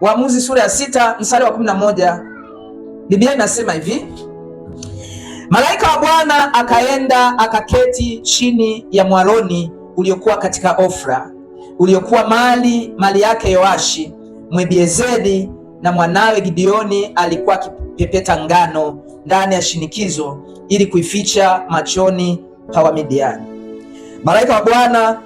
Waamuzi sura ya 6 mstari wa 11, Biblia inasema hivi: malaika wa Bwana akaenda akaketi chini ya mwaloni uliokuwa katika Ofra, uliokuwa mali yake Yoashi Mwabiezeri, na mwanawe Gideoni alikuwa akipepeta ngano ndani ya shinikizo ili kuificha machoni pa Wamidiani. Malaika wa Bwana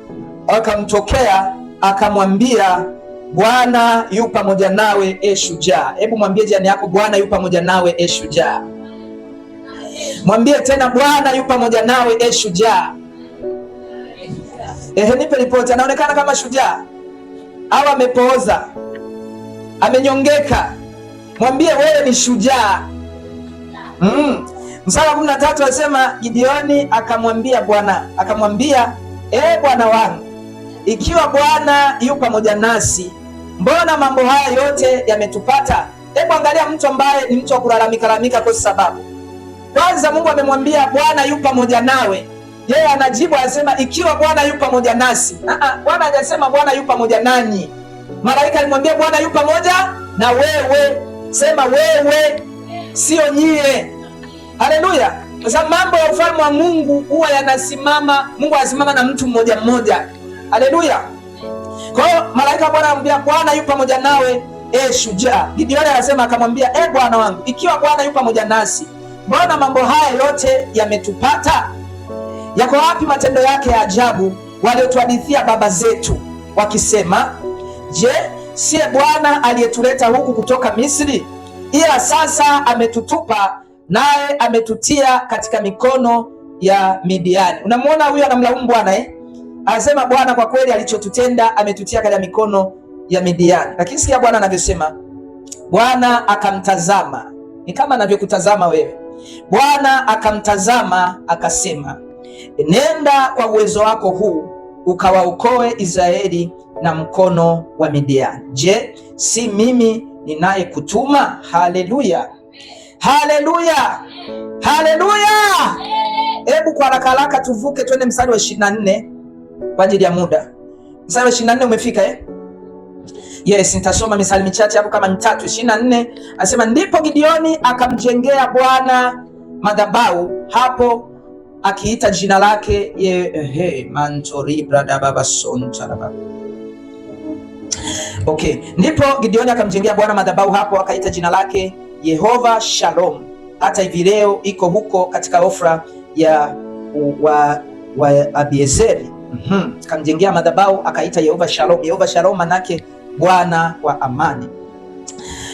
akamtokea akamwambia, Bwana yu pamoja nawe, e shujaa. Hebu mwambie jirani yako, Bwana yu pamoja nawe, e shujaa. Mwambie tena, Bwana yu pamoja nawe, e shujaa. Nipe ripoti. Anaonekana kama shujaa au amepooza, amenyongeka? Mwambie wewe ni shujaa. Mstari wa 13 anasema, Gideoni akamwambia Bwana, Bwana wangu, ikiwa Bwana yu pamoja nasi, mbona mambo haya yote yametupata? Hebu angalia mtu ambaye ni mtu wa kulalamika kwa sababu kwanza Mungu amemwambia Bwana yu pamoja nawe. Yeye anajibu anasema ikiwa Bwana yu pamoja nasi. Bwana hajasema Bwana yu pamoja nanyi. Malaika alimwambia Bwana yu pamoja na wewe. Sema wewe, sio nyie. Haleluya. Kwa sababu mambo ya ufalme wa Mungu huwa yanasimama, Mungu anasimama na mtu mmoja mmoja. Haleluya. Kwa hiyo malaika wa Bwana anamwambia Bwana yu pamoja nawe, e shujaa. Gideoni anasema akamwambia, Bwana wangu, ikiwa Bwana yu pamoja nasi, mbona mambo haya yote yametupata? Yako wapi matendo yake ya ajabu waliotuhadithia baba zetu wakisema, je, siye Bwana aliyetuleta huku kutoka Misri? Ila sasa ametutupa, naye ametutia katika mikono ya Midiani. Unamwona huyo anamlaumu Bwana Anasema Bwana kwa kweli alichotutenda ametutia katika mikono ya Midiani. Lakini sikia Bwana anavyosema. Bwana akamtazama, ni kama anavyokutazama wewe. Bwana akamtazama akasema, nenda kwa uwezo wako huu ukawaokoe Israeli na mkono wa Midiani. Je, si mimi ninayekutuma? Haleluya, haleluya, haleluya. Hebu kwa haraka tuvuke twende mstari wa 24 kwa ajili ya muda. Mstari wa 24 umefika Yes, nitasoma misali michache hapo kama mitatu. 24 anasema, ndipo Gideoni akamjengea Bwana madhabahu hapo akiita jina lake ndipo Gideoni akamjengea Bwana madhabahu hapo akaita jina lake Yehova Shalom. Hata hivi leo iko huko katika Ofra ya Abiezeri. Akamjengea madhabahu akaita Yehova Shalom. Yehova Shalom manake Bwana wa amani.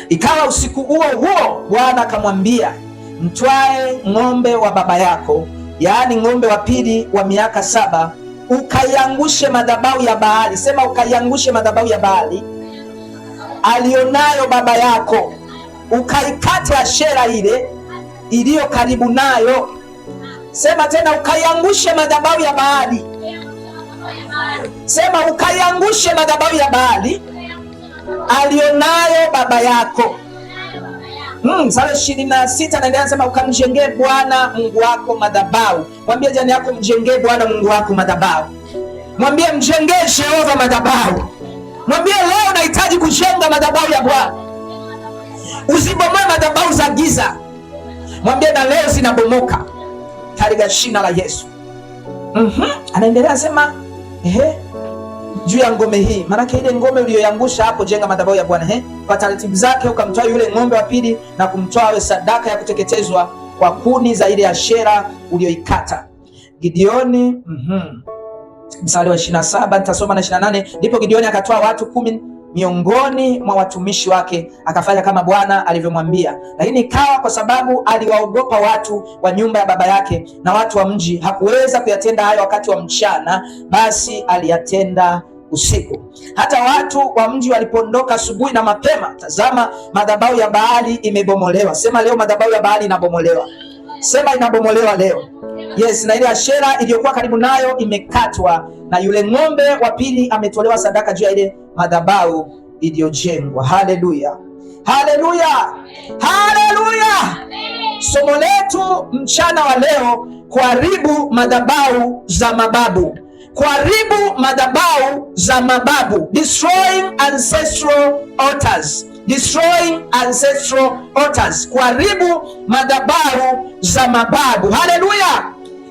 Ikawa usiku huo Bwana akamwambia, mtwae ng'ombe wa baba yako, yaani ng'ombe wa pili wa miaka 7, ukaiangushe madhabahu ya Baali. Sema ukaiangushe madhabahu ya Baali alionayo baba yako, ukaikate Ashera ile iliyo karibu nayo. Sema tena, ukaiangushe madhabahu ya Baali. Sema ukaiangushe madhabahu ya Baali alionayo baba yako. Sura 26 naendelea sema, ukamjengee Bwana Mungu wako madhabahu. Mwambie jirani yako, mjengee Bwana Mungu wako madhabahu. Mwambie mjengee Jehova madhabahu. Mwambie leo nahitaji kujenga madhabahu ya Bwana. Usibomoe madhabahu za giza. Mwambie na leo zinabomoka katika jina la Yesu. Anaendelea sema juu ya ngome hii, maana ile ngome uliyoyangusha hapo, jenga madhabahu ya Bwana. Kwa taratibu zake ukamtoa yule ng'ombe wa pili na kumtoa awe sadaka ya kuteketezwa kwa kuni za ile Ashera uliyoikata. Gideoni mstari wa 27 nitasoma na 28. Ndipo Gideoni akatoa watu 10 miongoni mwa watumishi wake, akafanya kama Bwana alivyomwambia. Lakini ikawa kwa sababu aliwaogopa watu wa nyumba ya baba yake na watu wa mji, hakuweza kuyatenda hayo wakati wa mchana, basi aliyatenda usiku. Hata watu wa mji walipoondoka asubuhi na mapema, tazama, madhabahu ya Baali imebomolewa. Sema leo madhabahu ya Baali inabomolewa. Sema inabomolewa leo. Yes, na ile Ashera iliyokuwa karibu nayo imekatwa, na yule ng'ombe wa pili ametolewa sadaka juu ya ile madhabahu iliyojengwa. Haleluya, haleluya, haleluya. Somo letu mchana wa leo, kuharibu madhabahu za mababu. Kuharibu madhabahu za mababu, destroying ancestral altars. destroying ancestral altars, kuharibu madhabahu za mababu. Haleluya,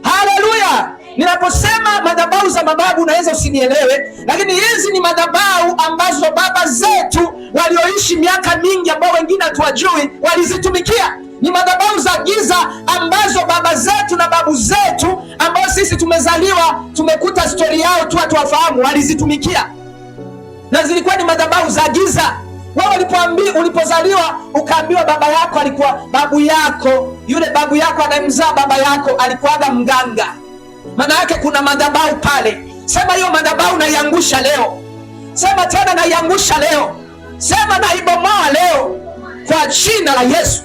haleluya. Ninaposema madhabahu za mababu unaweza usinielewe, lakini hizi ni madhabahu ambazo baba zetu walioishi miaka mingi, ambao wengine hatuwajui, walizitumikia. Ni madhabahu za giza ambazo baba zetu na babu zetu ambao sisi tumezaliwa tumekuta stori yao tu hatuwafahamu, walizitumikia, na zilikuwa ni madhabahu za giza. Wewe ulipozaliwa ukaambiwa baba yako alikuwa, babu yako, yule babu yako anayemzaa baba yako alikuwaga mganga, maana yake kuna madhabahu pale. Sema hiyo madhabahu naiangusha leo. Sema tena naiangusha leo. Sema naibomoa leo kwa jina la Yesu.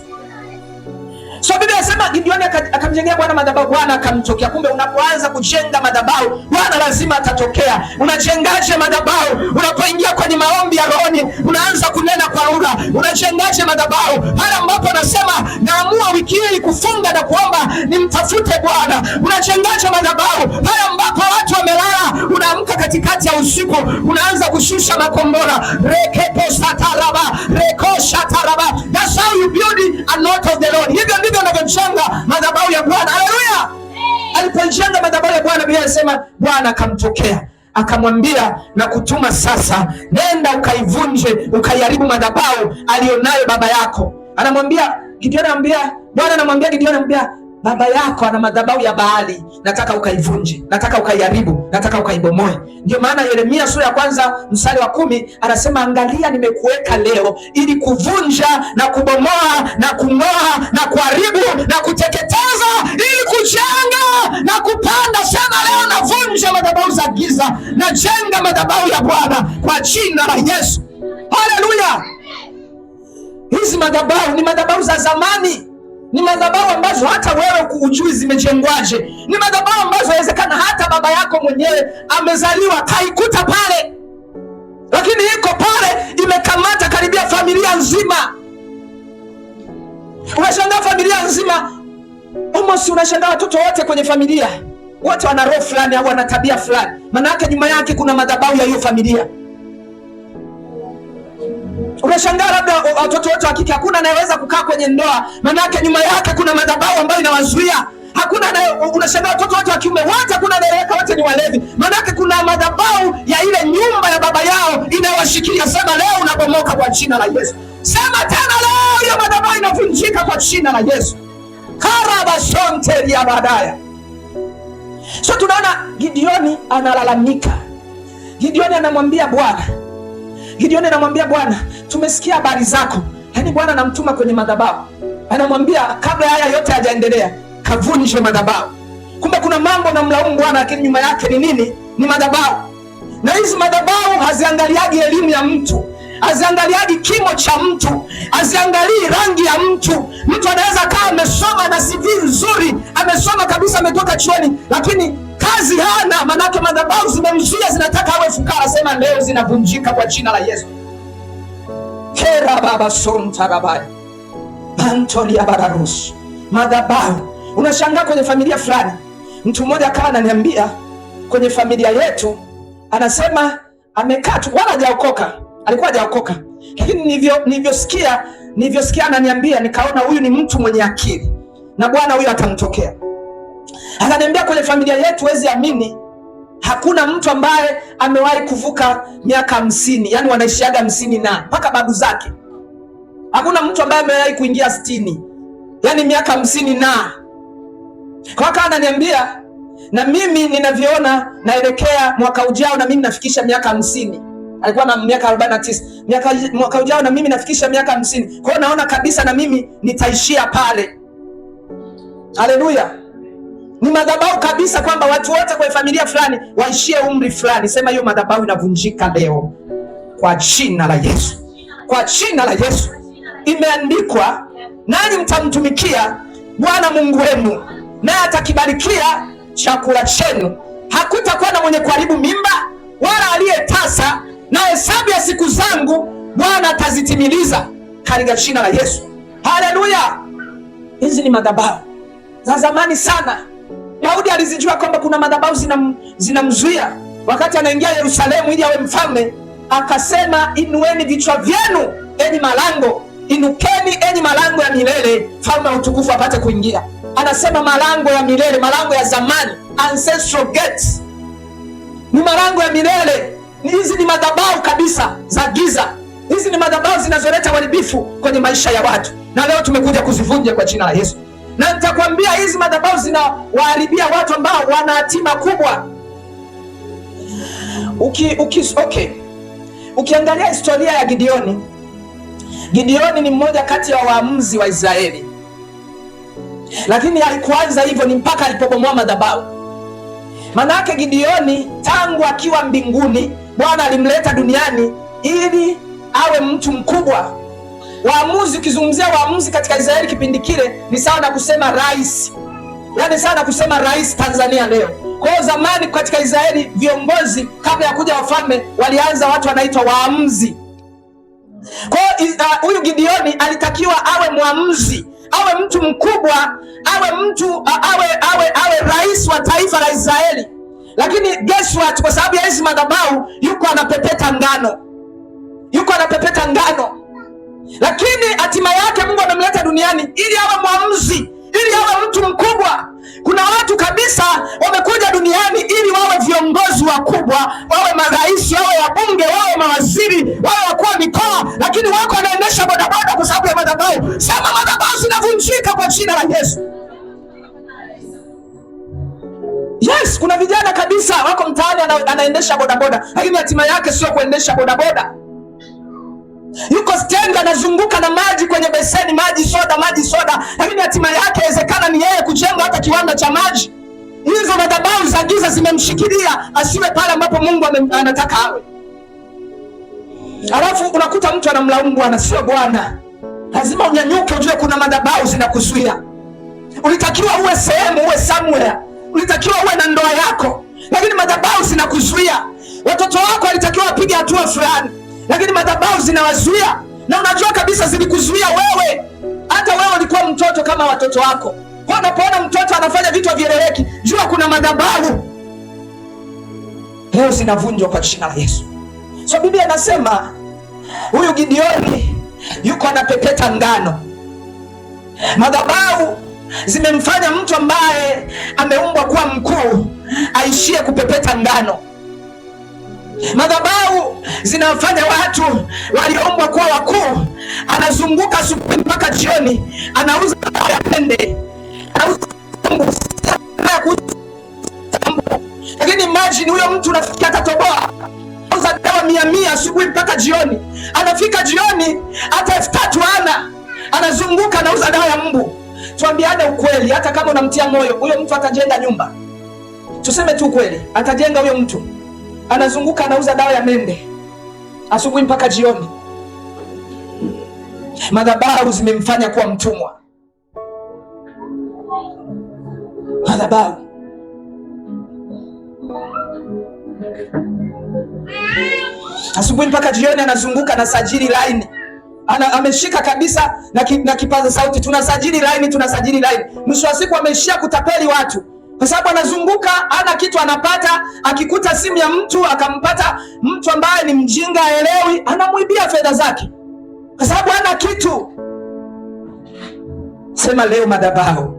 So Biblia inasema Gideoni akamjengea Bwana madhabahu, Bwana akamtokea. Kumbe unapoanza kujenga madhabahu, Bwana lazima atatokea. Unajengaje madhabahu? Unapoingia kwenye maombi ya rohoni, unaanza kunena kwa lugha. Unajengaje madhabahu? Pale ambapo nasema naamua wiki hii kufunga na kuomba nimtafute Bwana. Unajengaje madhabahu? Pale ambapo watu wamelala, unaamka katikati ya usiku, unaanza kushusha makombora. Rekepo sataraba, reko shataraba. That's how you build a lot of the Lord. Hivyo ndivyo anavyojenga madhabahu ya Bwana. Haleluya! Alipojenga madhabahu ya Bwana, Biblia inasema Bwana akamtokea akamwambia na kutuma sasa, nenda ukaivunje, ukaiharibu madhabahu alionayo baba yako. Anamwambia Gideoni, Bwana anamwambia Gideoni, anamwambia baba yako ana madhabahu ya Baali, nataka ukaivunje, nataka ukaiharibu, nataka ukaibomoe. Ndio maana Yeremia sura ya 1 mstari wa 10 anasema, angalia nimekuweka leo ili kuvunja na kubomoa na kung'oa na kuharibu na kuteketeza, ili kujenga na kupanda. Sema leo navunja madhabahu za giza, najenga madhabahu ya Bwana kwa jina la Yesu. Haleluya! Hizi madhabahu ni madhabahu za zamani. Ni madhabahu ambazo hata wewe hujui zimejengwaje. Ni madhabahu ambazo inawezekana hata baba yako mwenyewe amezaliwa kaikuta pale, lakini iko pale imekamata karibia familia nzima. Unashangaa familia nzima, almost unashangaa watoto wote kwenye familia wote wana roho fulani au wana tabia fulani, maana yake nyuma yake kuna madhabahu ya hiyo familia. Unashangaa labda watoto wote wa kike hakuna anayeweza kukaa kwenye ndoa, maana yake nyuma yake kuna madhabahu ambayo inawazuia. Hakuna unashangaa watoto wote wa kiume wote hakuna anayeweka, wote ni walevi, maana yake kuna madhabahu ya ile nyumba ya baba yao inawashikilia. Sema leo unabomoka kwa jina la Yesu. Sema tena leo hiyo madhabahu inavunjika kwa jina la Yesu. Karabashonte ya badaya. So tunaona Gideoni analalamika. Gideoni anamwambia Bwana, tumesikia habari zako. Yaani Bwana anamtuma kwenye madhabahu. Anamwambia kabla haya yote hajaendelea, kavunje madhabahu. Kumbe kuna mambo na mlaumu Bwana, lakini nyuma yake ni nini? Ni madhabahu. Na hizi madhabahu haziangaliagi elimu ya mtu, haziangaliagi kimo cha mtu, haziangalii rangi ya mtu. Mtu anaweza kaa amesoma na CV nzuri, amesoma kabisa, ametoka chuoni, lakini kazi hana, manake madhabahu zimemzuia, zinataka awe fukara. Sema leo zinavunjika kwa jina la Yesu. Kera baba sonta rabaya Antoni ya Bararus. Madhabahu. Unashangaa kwenye familia fulani, mtu mmoja akawa ananiambia kwenye familia yetu, anasema amekaa tu, wala hajaokoka, alikuwa hajaokoka, lakini nilivyosikia ananiambia, nikaona huyu ni mtu mwenye akili na Bwana huyu atamtokea. Akaniambia kwenye familia yetu, wezi amini, hakuna mtu ambaye amewahi kuvuka miaka 50, yani wanaishiaga 50 na mpaka babu zake. Hakuna mtu ambaye amewahi kuingia 60, yani miaka 50 na. Kwa hiyo ananiambia, na mimi ninavyoona naelekea mwaka ujao na mimi nafikisha miaka 50. Alikuwa na miaka 49. Mwaka ujao na mimi nafikisha miaka 50. Kwa hiyo naona kabisa na mimi nitaishia pale. Haleluya. Ni madhabahu kabisa kwamba watu wote kwa familia fulani waishie umri fulani. Sema hiyo madhabahu inavunjika leo kwa jina la Yesu. Kwa jina la Yesu. Imeandikwa, nanyi mtamtumikia Bwana Mungu wenu, naye atakibarikia chakula chenu. Hakutakuwa na mwenye kuharibu mimba wala aliyetasa, na hesabu ya siku zangu Bwana atazitimiliza katika jina la Yesu. Haleluya. Hizi ni madhabahu za zamani sana. Daudi alizijua kwamba kuna madhabahu zinamzuia wakati anaingia Yerusalemu ili awe mfalme. akasema, inueni vichwa vyenu enyi malango, inukeni enyi malango ya milele, mfalme wa utukufu apate kuingia. Anasema malango ya milele, malango ya zamani, ancestral gates, ni malango ya milele. Hizi ni madhabahu kabisa za giza. Hizi ni madhabahu zinazoleta uharibifu kwenye maisha ya watu, na leo tumekuja kuzivunja kwa jina la Yesu. Na nitakwambia hizi madhabahu zinawaharibia watu ambao wana hatima kubwa. Ukiangalia historia ya Gideoni, Gideoni ni mmoja kati ya waamuzi wa Israeli, lakini alikuanza hivyo ni mpaka alipobomoa madhabahu. Manake Gideoni tangu akiwa mbinguni, Bwana alimleta duniani ili awe mtu mkubwa. Waamuzi, ukizungumzia waamuzi katika Israeli kipindi kile ni sawa na kusema rais, yaani sawa na kusema rais Tanzania leo. Kwa hiyo zamani katika Israeli viongozi, kabla ya kuja wafalme, walianza watu wanaitwa waamuzi. Kwa hiyo huyu Gideoni alitakiwa awe mwamuzi, awe mtu mkubwa, awe rais wa taifa la Israeli. Lakini guess what? Kwa sababu ya hizi madhabahu yuko anapepeta ngano, lakini hatima yake Mungu amemleta duniani ili awe mwamuzi, ili awe mtu mkubwa. Kuna watu kabisa wamekuja duniani ili wawe viongozi wakubwa, wawe marais, wawe wabunge, wawe mawaziri, wawe wakuu wa mikoa, lakini wako wanaendesha bodaboda kwa sababu ya madhabahu. Sema madhabahu zinavunjika kwa jina la Yesu. Yes, kuna vijana kabisa wako mtaani anaendesha bodaboda, lakini hatima yake sio kuendesha bodaboda. Yuko stendi anazunguka na maji kwenye beseni, maji soda, lakini hatima yake inawezekana ni yeye kujenga hata kiwanda cha maji. Hizo madhabahu za giza zimemshikilia asiwe pale ambapo Mungu anataka awe. Alafu unakuta mtu anamlaumu Bwana. Sio Bwana. Lazima unyanyuke, ujue kuna madhabahu zinakuzuia. Ulitakiwa uwe sehemu, uwe somewhere. Ulitakiwa uwe na ndoa yako, lakini madhabahu zinakuzuia. Watoto wako walitakiwa wapige hatua fulani, lakini madhabahu zinawazuia. Na unajua kabisa zilikuzuia wewe. Hata wewe ulikuwa mtoto kama watoto wako. Kwa unapoona mtoto anafanya vitu havieleweki, jua kuna madhabahu. Leo zinavunjwa kwa jina la Yesu. So Biblia inasema huyu Gideoni yuko anapepeta ngano. Madhabahu zimemfanya mtu ambaye ameumbwa kuwa mkuu aishie kupepeta ngano. Madhabahu zinafanya watu walioumbwa kuwa wakuu, anazunguka asubuhi mpaka jioni, anauza dawa ya pende, anauza lakini imagine huyo mtu unafikia atatoboa, anauza dawa 100 asubuhi mpaka jioni, anafika jioni hata 3000 hana, anazunguka anauza dawa ya mbu. Tuambiane ukweli, hata kama unamtia moyo, huyo mtu atajenga nyumba. Tuseme tu ukweli, atajenga huyo mtu. Anazunguka anauza dawa ya mende asubuhi mpaka jioni. Madhabahu zimemfanya kuwa mtumwa. Madhabahu. Asubuhi mpaka jioni anazunguka na sajili line. Ameshika kabisa na kipaza sauti, tunasajili line. Mwisho wa siku ameishia kutapeli watu. Kwa sababu anazunguka, ana kitu anapata, akikuta simu ya mtu, akampata mtu ambaye ni mjinga haelewi, anamuibia fedha zake. Kwa sababu hana kitu. Sema leo madhabahu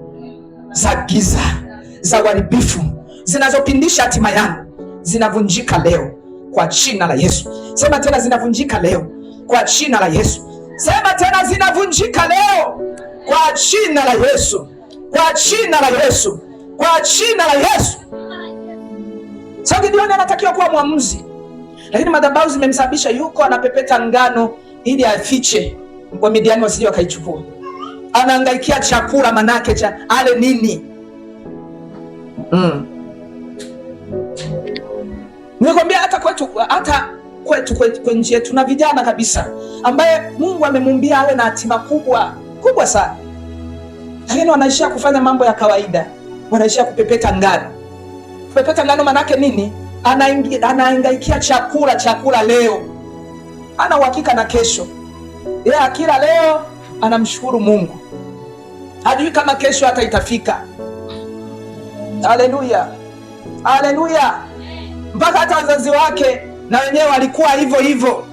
za giza, za uharibifu, zinazopindisha hatima yangu, zinavunjika leo kwa jina la Yesu. Sema tena, zinavunjika leo kwa jina la Yesu. Sema tena, zinavunjika leo kwa jina la Yesu. Kwa jina la Yesu. Kwa jina la Yesu. Sasa Gideoni anatakiwa kuwa mwamuzi, lakini madhabahu zimemsababisha yuko anapepeta ngano ili afiche kwa Midiani wasije wakaichukua. Anaangaikia chakula, manake cha ale nini? Nimekwambia hata kwetu kwenye nchi yetu na vijana kabisa ambaye Mungu amemuumbia awe na hatima kubwa sana, lakini wanaishia kufanya mambo ya kawaida. Wanaishia kupepeta ngano. Kupepeta ngano manake nini? Anaangaikia chakula leo, ana uhakika na kesho. Yeye akila leo anamshukuru Mungu, hajui kama kesho hata itafika. Haleluya, haleluya. Mpaka hata wazazi wake na wenyewe walikuwa hivyo hivyo,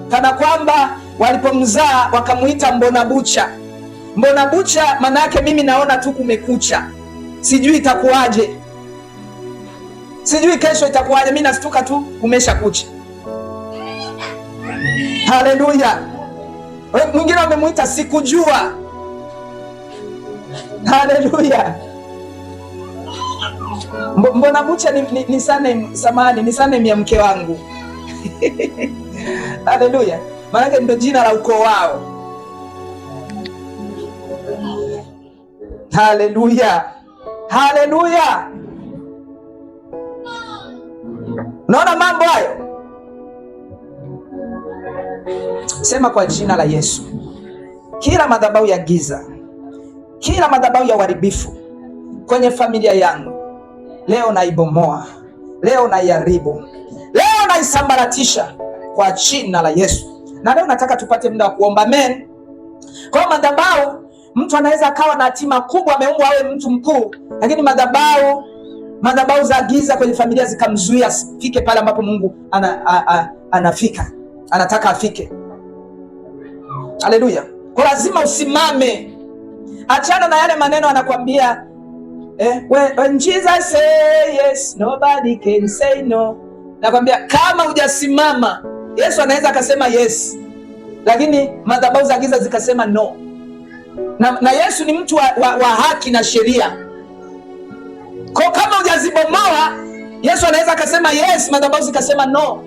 kana kwamba walipomzaa wakamuita mbona bucha. Mbona bucha maana yake mimi naona tu kumekucha, sijui itakuwaje, sijui kesho itakuwaje, mimi nastuka tu kumesha kucha. Haleluya. Mwingine wamemuita sikujua. Haleluya. Mbona bucha ni sane, samani ni sane ya mke wangu. Haleluya. Maana ndio jina la ukoo wao. Haleluya. Haleluya. Naona mambo hayo. Sema kwa jina la Yesu, kila madhabahu ya giza, kila madhabahu ya uharibifu kwenye familia yangu leo naibomoa, leo naiharibu, leo naisambaratisha kwa jina la Yesu. Na leo nataka tupate muda wa kuomba. Amen. Kwa madhabahu, mtu anaweza akawa na hatima kubwa, ameumbwa awe mtu mkuu, lakini madhabahu za giza kwenye familia zikamzuia afike pale ambapo Mungu anafika, anataka afike. Haleluya. Kwa lazima usimame. Achana na yale maneno anakuambia when Jesus say yes nobody can say no. Nakwambia kama hujasimama, Yesu anaweza akasema yes, lakini madhabahu za giza zikasema no. Na Yesu ni mtu wa haki na sheria. Kwa kama hujazibomoa, Yesu anaweza akasema yes, madhabahu zikasema no.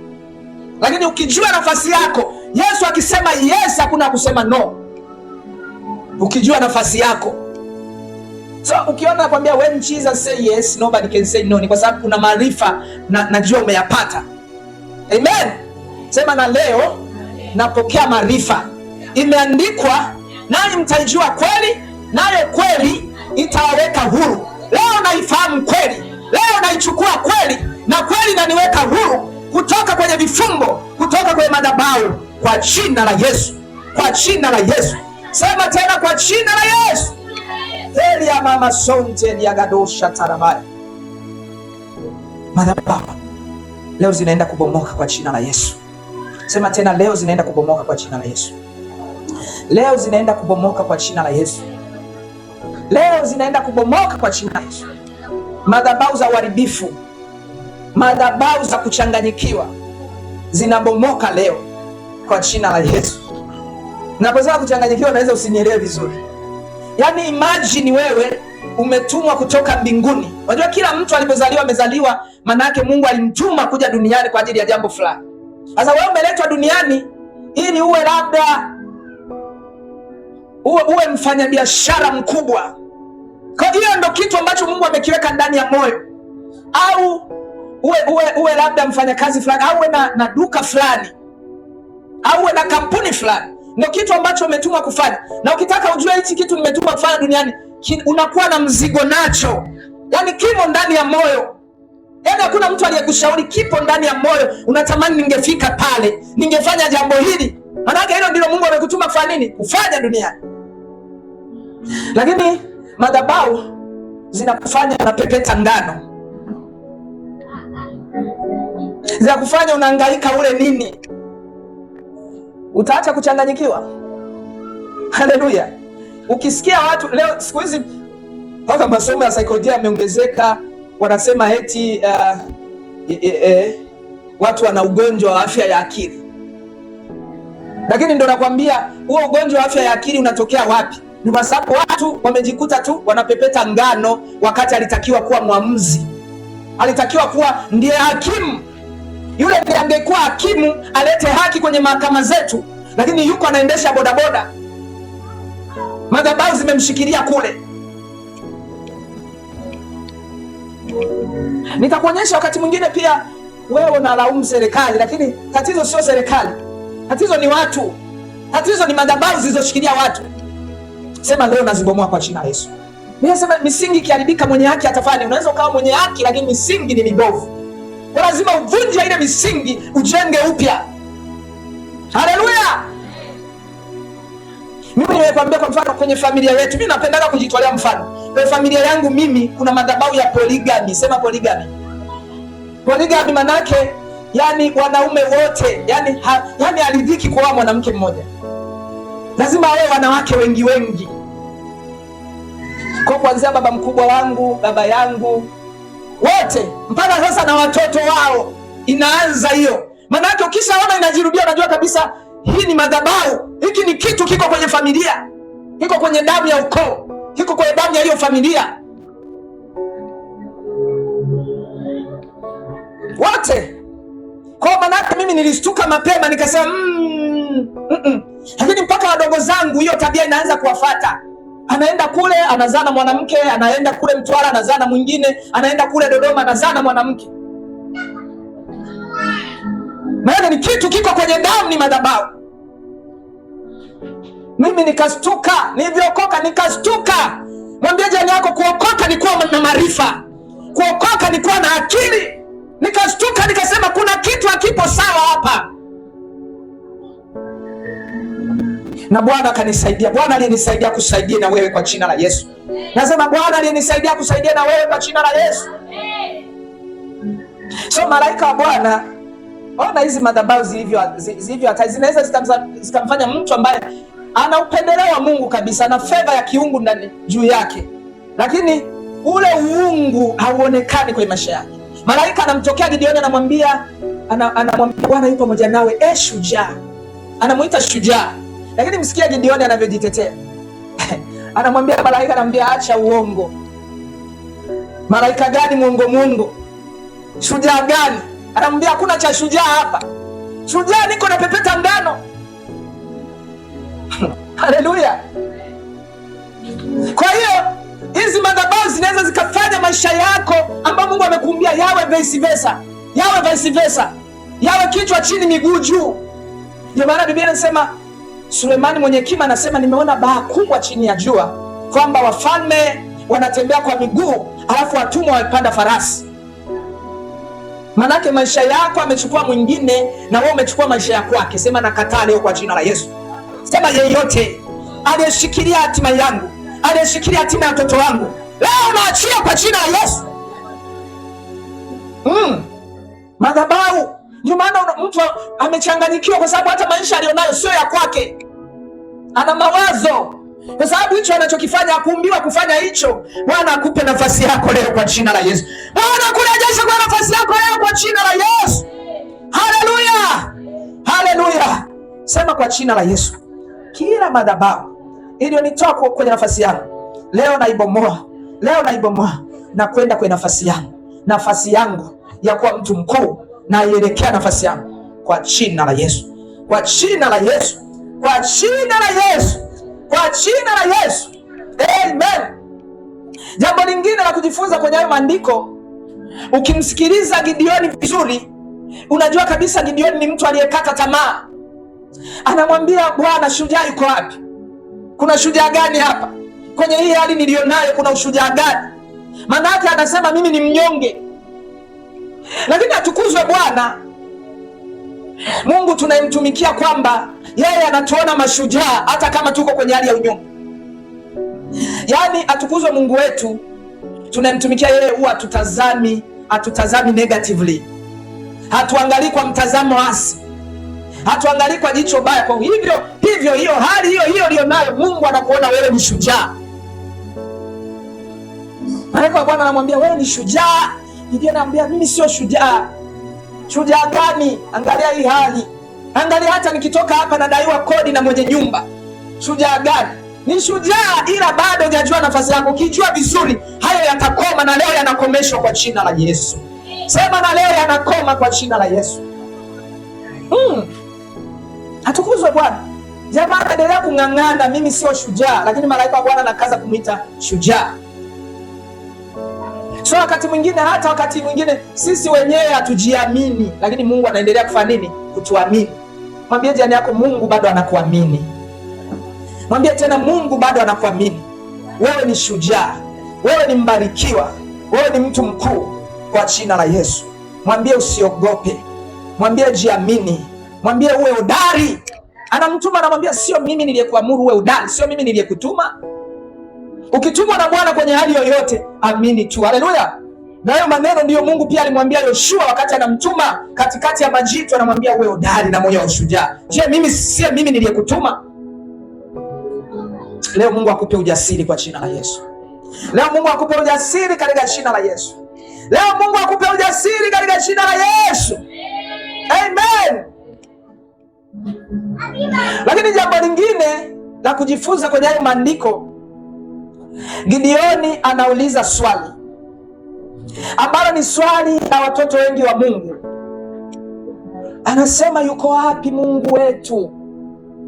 Lakini ukijua nafasi yako, Yesu akisema yes hakuna kusema no. Ukijua nafasi yako. So ukiona nakwambia when Jesus say yes nobody can say no, ni kwa sababu kuna maarifa najua umeyapata. Amen. Sema na leo napokea maarifa. Imeandikwa nanyi mtaijua kweli, nayo kweli itawaweka huru. Leo naifahamu kweli. Leo naichukua kweli, na kweli inaniweka huru kutoka kwenye vifungo, kutoka kwenye madhabahu, kwa jina la Yesu. Kwa jina la Yesu. Sema tena kwa jina la Yesu. Elia mama sonte ya gadosha tarabaya. Madhabahu leo zinaenda kubomoka kwa jina la Yesu. Sema tena, leo zinaenda kubomoka kwa jina la Yesu. Leo zinaenda kubomoka kwa jina la Yesu. Leo zinaenda kubomoka kwa jina la Yesu. Madhabahu za uharibifu, madhabahu za kuchanganyikiwa zinabomoka leo kwa jina la Yesu. Naposema kuchanganyikiwa naweza usinielewe vizuri. Yaani imagine wewe umetumwa kutoka mbinguni. Unajua kila mtu alipozaliwa amezaliwa maana yake Mungu alimtuma kuja duniani kwa ajili ya jambo fulani. Sasa wewe umeletwa duniani ili uwe labda uwe mfanyabiashara mkubwa. Kwa hiyo ndio kitu ambacho Mungu amekiweka ndani ya moyo. Au uwe labda mfanyakazi fulani, au uwe na duka fulani, au uwe na kampuni fulani. Ndio kitu ambacho umetumwa kufanya. Na ukitaka ujue hichi kitu nimetumwa kufanya duniani, unakuwa na mzigo nacho. Yaani kimo ndani ya moyo. Yaani hakuna mtu aliyekushauri, kipo ndani ya moyo. Unatamani ningefika pale, ningefanya jambo hili. Maana hilo ndilo Mungu amekutuma kufanya nini? Kufanya duniani. Lakini madhabahu zinakufanya unapepeta ngano. Zinakufanya unahangaika ule nini? Utaacha kuchanganyikiwa. Haleluya. Ukisikia watu leo siku hizi mpaka masomo ya saikolojia yameongezeka, wanasema eti watu wana ugonjwa wa afya ya akili. Lakini ndo nakwambia huo ugonjwa wa afya ya akili unatokea wapi? Ni kwa sababu watu wamejikuta tu wanapepeta ngano wakati alitakiwa kuwa mwamuzi. Alitakiwa kuwa ndiye hakimu. Yule ndiye angekuwa hakimu, alete haki kwenye mahakama zetu, lakini yuko anaendesha bodaboda. Madhabahu zimemshikilia kule. Nitakuonyesha wakati mwingine pia wewe unalaumu serikali, lakini tatizo sio serikali. Tatizo ni watu. Tatizo ni madhabahu zilizoshikilia watu. Sema leo nazibomoa kwa jina la Yesu. Ninasema misingi ikiharibika mwenye haki atafanya. Unaweza ukawa mwenye haki lakini misingi ni mibovu. Kwa lazima uvunje ile misingi, ujenge upya. Haleluya! Mimi nimekwambia kwa mfano kwenye familia yetu, mimi napendaga kujitolea mfano. Kwenye familia yangu mimi kuna madhabahu ya polygamy. Sema polygamy. Polygamy manake yani wanaume wote, yani aridhiki kwa mwanamke mmoja, lazima awe wanawake wengi wengi. Kwa kuanzia baba mkubwa wangu, baba yangu, wote mpaka sasa na watoto wao, inaanza hiyo. Maana yake ukishaona inajirudia, unajua kabisa hii ni madhabahu. Hiki ni kitu kiko kwenye familia, kiko kwenye damu ya ukoo, kiko kwenye damu ya hiyo familia wote. Kwa maana yake mimi nilistuka mapema nikasema lakini mpaka wadogo zangu hiyo tabia inaanza kuwafuata. Anaenda kule anazaa na mwanamke, anaenda kule Mtwara anazaa na mwingine, anaenda kule Dodoma anazaa na mwanamke. Maana ni kitu kiko kwenye damu, ni madhabahu. Mimi nikastuka, nilivyokoka nikastuka. Mwambie jirani yako, kuokoka ni kuwa na maarifa, kuokoka ni kuwa na akili. Nikastuka nikasema kuna kitu hakipo sawa hapa. Na Bwana akanisaidia. Bwana aliyenisaidia kusaidia na wewe kwa jina la Yesu. Nasema Bwana aliyenisaidia kusaidia na wewe kwa jina la Yesu. So malaika wa Bwana, ona hizi madhabahu zilivyo hatari, zinaweza zikamfanya mtu ambaye ana upendeleo wa Mungu kabisa, na favor ya kiungu ndani juu yake, lakini ule uungu hauonekani kwenye maisha yake. Malaika anamtokea Gideoni, anamwambia Bwana yupo pamoja nawe, shujaa. Anamuita shujaa. Lakini msikia Gideoni anavyojitetea. Anamwambia malaika, anamwambia acha uongo. Malaika gani muongo? Shujaa gani? Anamwambia hakuna cha shujaa hapa. Shujaa niko na pepeta ngano. Haleluya. Kwa hiyo hizi madhabahu zinaweza zikafanya maisha yako ambayo Mungu amekuambia yawe vice versa. Yawe kichwa chini miguu juu. Ndio maana Biblia inasema, Sulemani mwenye hekima anasema, nimeona baa kubwa chini ya jua, kwamba wafalme wanatembea kwa miguu alafu watumwa wamepanda farasi. Manake maisha yako amechukua mwingine na wewe umechukua maisha yako kwake. Sema nakataa leo kwa jina la Yesu. Sema yeyote aliyeshikilia hatima yangu, aliyeshikilia hatima ya watoto wangu, leo naachia kwa jina la Yesu. Madhabahu. Ndio maana mtu amechanganyikiwa, kwa sababu hata maisha alionayo sio ya kwake. Ana mawazo, kwa sababu hicho anachokifanya hakuumbiwa kufanya hicho. Bwana akupe nafasi yako leo kwa jina la Yesu. Bwana akurejeshe kwa nafasi yako leo kwa jina la Yesu. Haleluya, haleluya. Sema kwa jina la Yesu, kila madhabahu iliyonitoa kwenye nafasi yangu leo naibomoa na kwenda kwenye nafasi yangu ya kuwa mtu mkuu, na ielekea nafasi yangu kwa jina la Yesu, kwa jina la Yesu, kwa jina la Yesu, kwa jina la Yesu. Amen. Jambo lingine la kujifunza kwenye hayo maandiko, ukimsikiliza Gideoni vizuri, unajua kabisa Gideoni ni mtu aliyekata tamaa. Anamwambia Bwana, shujaa yuko wapi? Kuna shujaa gani hapa? Kwenye hii hali nilionayo kuna ushujaa gani? Maana yake anasema mimi ni mnyonge. Lakini atukuzwe Bwana Mungu tunayemtumikia, kwamba yeye anatuona mashujaa hata kama tuko kwenye hali ya unyonge. Yaani atukuzwe Mungu wetu tunayemtumikia, yeye huwa hatutazami negatively. Hatuangalii kwa mtazamo hasi, hatuangalii kwa jicho baya. Kwa hivyo hiyo hali hiyo ulionayo, Mungu anakuona wewe ni shujaa. Malaika wa Bwana anamwambia wewe ni shujaa. Gideoni anamwambia mimi sio shujaa. Shujaa gani? Angalia hii hali. Angalia hata nikitoka hapa nadaiwa kodi na mwenye nyumba. Shujaa gani? Ni shujaa, ila bado hujajua nafasi yako. Ukijua vizuri hayo yatakoma, na leo yanakomeshwa kwa jina la Yesu. Sema na leo yanakoma kwa jina la Yesu. Atukuzwe Bwana. Jamaa anaendelea kung'ang'ana, mimi sio shujaa, lakini malaika wa Bwana anakaza kumwita shujaa. So wakati mwingine sisi wenyewe hatujiamini, lakini Mungu anaendelea kufanya nini? Kutuamini. Mwambie jirani yako, Mungu bado anakuamini. Mwambie tena, Mungu bado anakuamini. Wewe ni shujaa, wewe ni mbarikiwa, wewe ni mtu mkuu kwa jina la Yesu. Mwambie usiogope, mwambie jiamini, mwambie uwe hodari. Anamtuma, anamwambia sio mimi niliyekuamuru uwe hodari, sio mimi niliyekutuma. Ukitumwa na Bwana kwenye hali yoyote, amini tu. Haleluya. Na hayo maneno ndiyo Mungu pia alimwambia Yoshua wakati anamtuma katikati ya majitu, anamwambia uwe hodari na moyo wa ushujaa. Je, mimi niliyekutuma? Leo Mungu akupe ujasiri kwa jina la Yesu. Leo Mungu akupe ujasiri katika jina la Yesu. Leo Mungu akupe ujasiri katika jina la Yesu. Amen. Lakini jambo lingine la kujifunza kwenye hayo maandiko, Gideoni anauliza swali ambalo ni swali la watoto wengi wa Mungu. Anasema, yuko wapi Mungu wetu,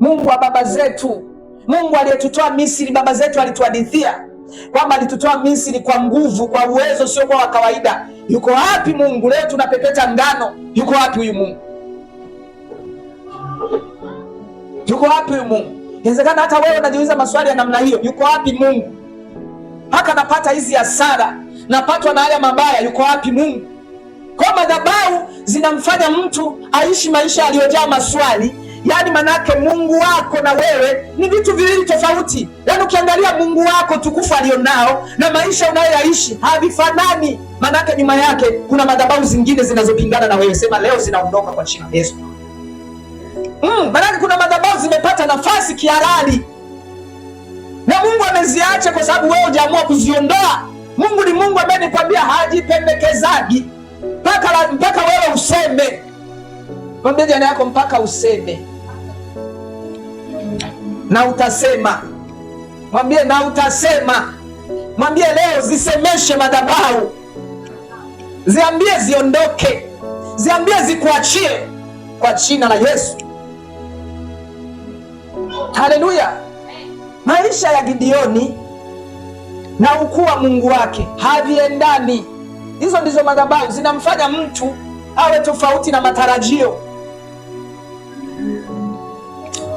Mungu wa baba zetu, Mungu aliyetutoa Misri? Baba zetu alituhadithia kwamba alitutoa Misri kwa nguvu, kwa uwezo sio kwa kawaida. Yuko wapi Mungu? Leo tunapepeta ngano. Yuko wapi huyu Mungu? Yuko wapi huyu Mungu? Inawezekana hata wewe unajiuliza maswali ya namna hiyo. Yuko wapi Mungu? Haka napata hizi hasara, napatwa na haya mabaya. Yuko wapi Mungu? Kwa madhabahu zinamfanya mtu aishi maisha yaliyojaa maswali. Yaani manake Mungu wako na wewe ni vitu viwili tofauti. Yaani ukiangalia Mungu wako tukufu alionao na maisha unayoyaishi havifanani. Manake nyuma yake kuna madhabahu zingine zinazopingana na wewe. Sema leo zinaondoka kwa jina la Yesu. Manake kuna madhabahu zimepata nafasi kihalali na Mungu ameziacha kwa sababu wewe hujaamua kuziondoa. Mungu ni Mungu ambaye nikwambia hajipendekezaji mpaka wewe useme. Mwambie jirani yako mpaka useme. Na utasema. Mwambie na utasema. Mwambie leo zisemeshe madhabahu. Ziambie ziondoke. Ziambie zikuachie kwa jina la Yesu. Haleluya. Maisha ya Gideoni na ukuu wa Mungu wake haviendani. Hizo ndizo madhabahu zinamfanya mtu awe tofauti na matarajio.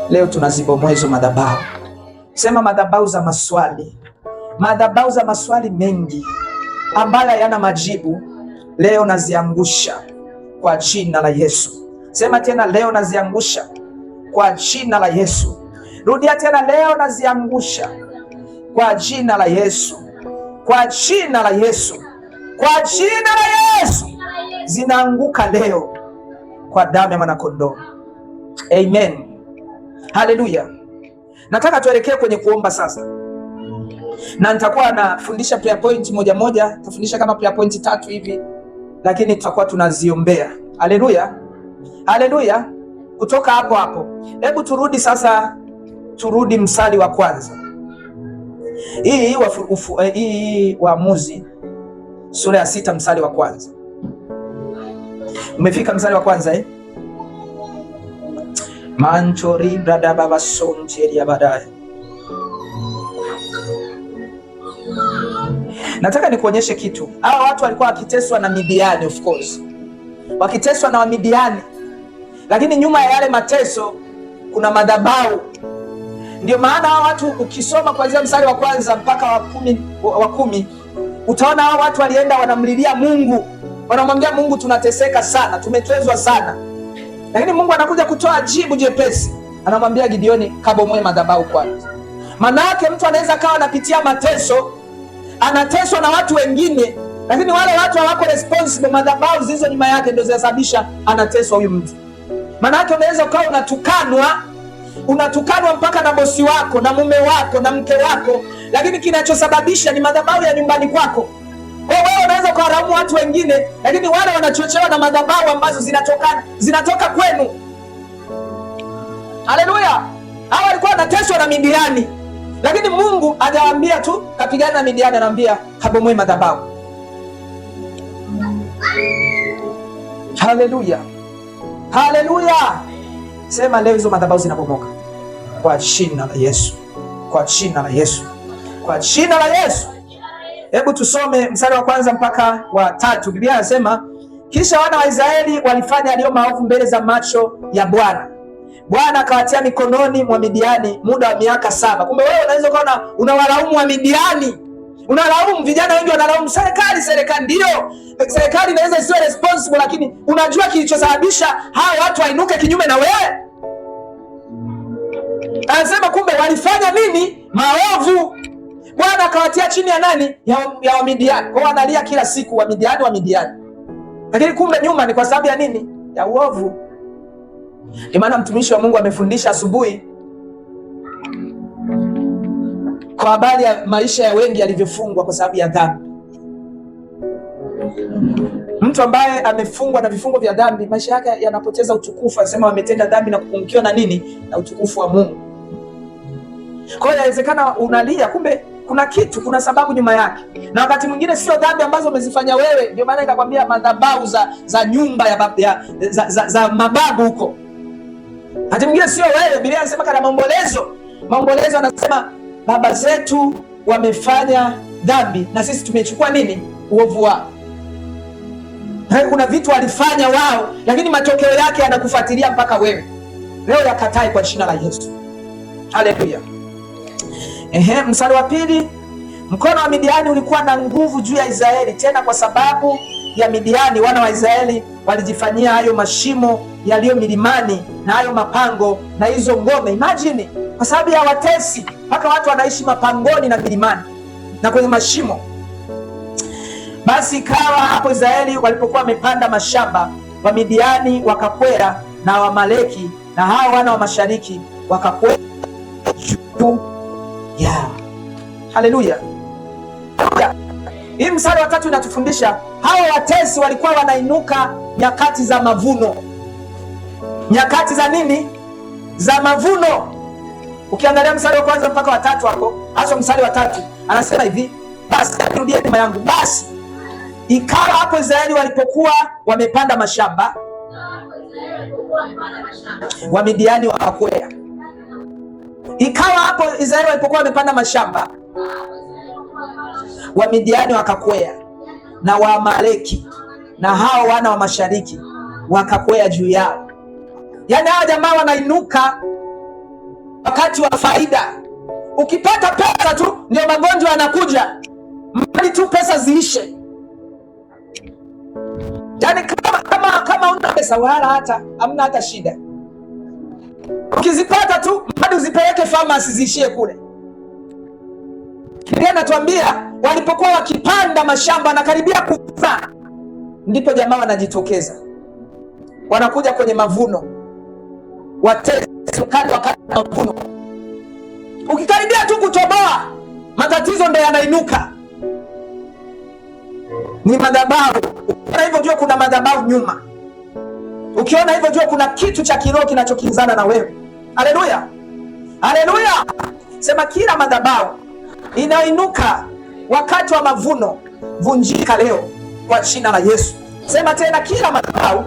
Leo tunazibomoa hizo madhabahu. Sema madhabahu za maswali. Madhabahu za maswali mengi ambayo hayana majibu, leo naziangusha kwa jina la Yesu. Sema tena, leo naziangusha kwa jina la Yesu. Rudia tena, leo naziangusha kwa jina la Yesu. Kwa jina la Yesu. Kwa jina la Yesu. Zinaanguka leo kwa damu ya mwanakondoo. Amen. Haleluya. Nataka tuelekee kwenye kuomba sasa. Na nitakuwa nafundisha prayer point moja moja, nitafundisha kama prayer point 3 hivi, lakini tutakuwa tunaziombea. Haleluya. Haleluya. Kutoka hapo, hebu turudi sasa, turudi mstari wa kwanza. Hii Waamuzi sura ya 6 mstari wa kwanza. Umefika mstari wa kwanza Manchori brada baba sonjeri ya baadaye. Nataka nikuonyeshe kitu. Hawa watu walikuwa wakiteswa na Midiani, of course. Wakiteswa na Midiani. Lakini nyuma ya yale mateso kuna madhabahu. Ndio maana hawa watu ukisoma kuanzia mstari wa kwanza mpaka wa kumi utaona hawa watu walienda wanamlilia Mungu. Wanamwambia Mungu, tunateseka sana, tumetezwa sana. Lakini Mungu anakuja kutoa jibu jepesi. Anamwambia Gideoni, kabomoe madhabahu kwanza. Maana yake mtu anaweza kawa anapitia mateso, anateswa na watu wengine, lakini wale watu hawako responsible. Madhabahu zilizo nyuma yake ndio zinasababisha anateswa huyu mtu. Maana yake unaweza ukawa unatukanwa mpaka na bosi wako na mume wako na mke wako, lakini kinachosababisha ni madhabahu ya nyumbani kwako. Kwa wewe unaweza kuwaraumu watu wengine, lakini wale wanachochewa na madhabahu ambazo zinatoka kwenu. Haleluya. Hawa walikuwa wanateswa na Midiani, lakini Mungu hajawaambia tu kapigana na Midiani, anawaambia kabomoe madhabahu. Haleluya. Haleluya. Sema leo hizo madhabahu zinabomoka kwa jina la Yesu. Kwa jina la Yesu. Kwa jina la Yesu. Hebu tusome mstari wa kwanza mpaka wa 3. Biblia inasema, kisha wana wa Israeli walifanya yaliyo maovu mbele za macho ya Bwana. Bwana akawatia mikononi mwa Midiani muda wa miaka 7. Kumbe wewe unaweza kuona unawalaumu wa Midiani. Unalaumu, vijana wengi wanalaumu serikali. Ndio, serikali inaweza isiwe responsible, lakini unajua kilichosababisha hawa watu wainuke kinyume na wewe? Anasema kumbe walifanya nini? Maovu. Bwana akawatia chini ya nani? Ya Wamidiani. Kwa wanalia kila siku Wamidiani. Lakini kumbe nyuma ni kwa sababu ya nini? Ya uovu. Ndio maana mtumishi wa Mungu amefundisha asubuhi kwa habari ya maisha ya wengi yalivyofungwa kwa sababu ya dhambi. Mtu ambaye amefungwa na vifungo vya dhambi, maisha yake yanapoteza utukufu. Anasema wametenda dhambi na kupungukiwa na nini? Na utukufu wa Mungu. Kwa hiyo inawezekana unalia, kumbe kuna sababu nyuma yake, na wakati mwingine sio dhambi ambazo umezifanya wewe. Ndio maana nikakwambia madhabahu za nyumba za mababu huko, wakati mwingine sio wewe. Biblia inasema kana Maombolezo anasema baba zetu wamefanya dhambi na sisi tumechukua nini? Uovu wao. Kuna vitu walifanya wao, lakini matokeo yake yanakufuatilia mpaka wewe. Leo yakatae kwa jina la Yesu. Haleluya. Mstari wa 2, mkono wa Midiani ulikuwa na nguvu juu ya Israeli, tena kwa sababu ya Midiani wana wa Israeli walijifanyia hayo mashimo yaliyo milimani na hayo mapango na hizo ngome. Imagine, kwa sababu ya watesi mpaka watu wanaishi mapangoni na milimani na kwenye mashimo. Basi ikawa hapo Israeli walipokuwa wamepanda mashamba, wa Midiani wakakwea na Wamaleki na hao wana wa mashariki wakakwea juu yao. Haleluya. Hii mstari wa 3 inatufundisha hao watesi walikuwa wanainuka nyakati za mavuno. Nyakati za nini? Za mavuno. Ukiangalia mstari wa 1 mpaka wa 3 hapo, hasa mstari wa 3 anasema hivi, basi nirudie nyuma yangu. Basi ikawa hapo Israeli walipokuwa wamepanda mashamba, wa Midiani wakakwea. Ikawa hapo Israeli walipokuwa wamepanda mashamba, wa Midiani wakakwea na Waamaleki na hao wana wa mashariki wakakwea juu yao. Yaani hawa jamaa wanainuka wakati wa faida. Ukipata pesa tu ndio magonjwa yanakuja, mali tu pesa ziishe. Yaani kama una pesa wala hata hamna hata shida. Ukizipata tu hadi uzipeleke pharmacy ziishie kule. Biblia inatuambia walipokuwa wakipanda mashamba na karibia kuvuna, ndipo jamaa wanajitokeza. Wanakuja kwenye mavuno. Watesi wakati wa mavuno. Ukikaribia tu kutoboa, matatizo ndio yanainuka. Ni madhabahu. Ukiona hivyo jua kuna madhabahu nyuma. Ukiona hivyo jua kuna kitu cha kiroho kinachokinzana na wewe. Haleluya. Haleluya. Sema kila madhabahu inainuka wakati wa mavuno, vunjika leo kwa jina la Yesu. Sema tena, kila madhabahu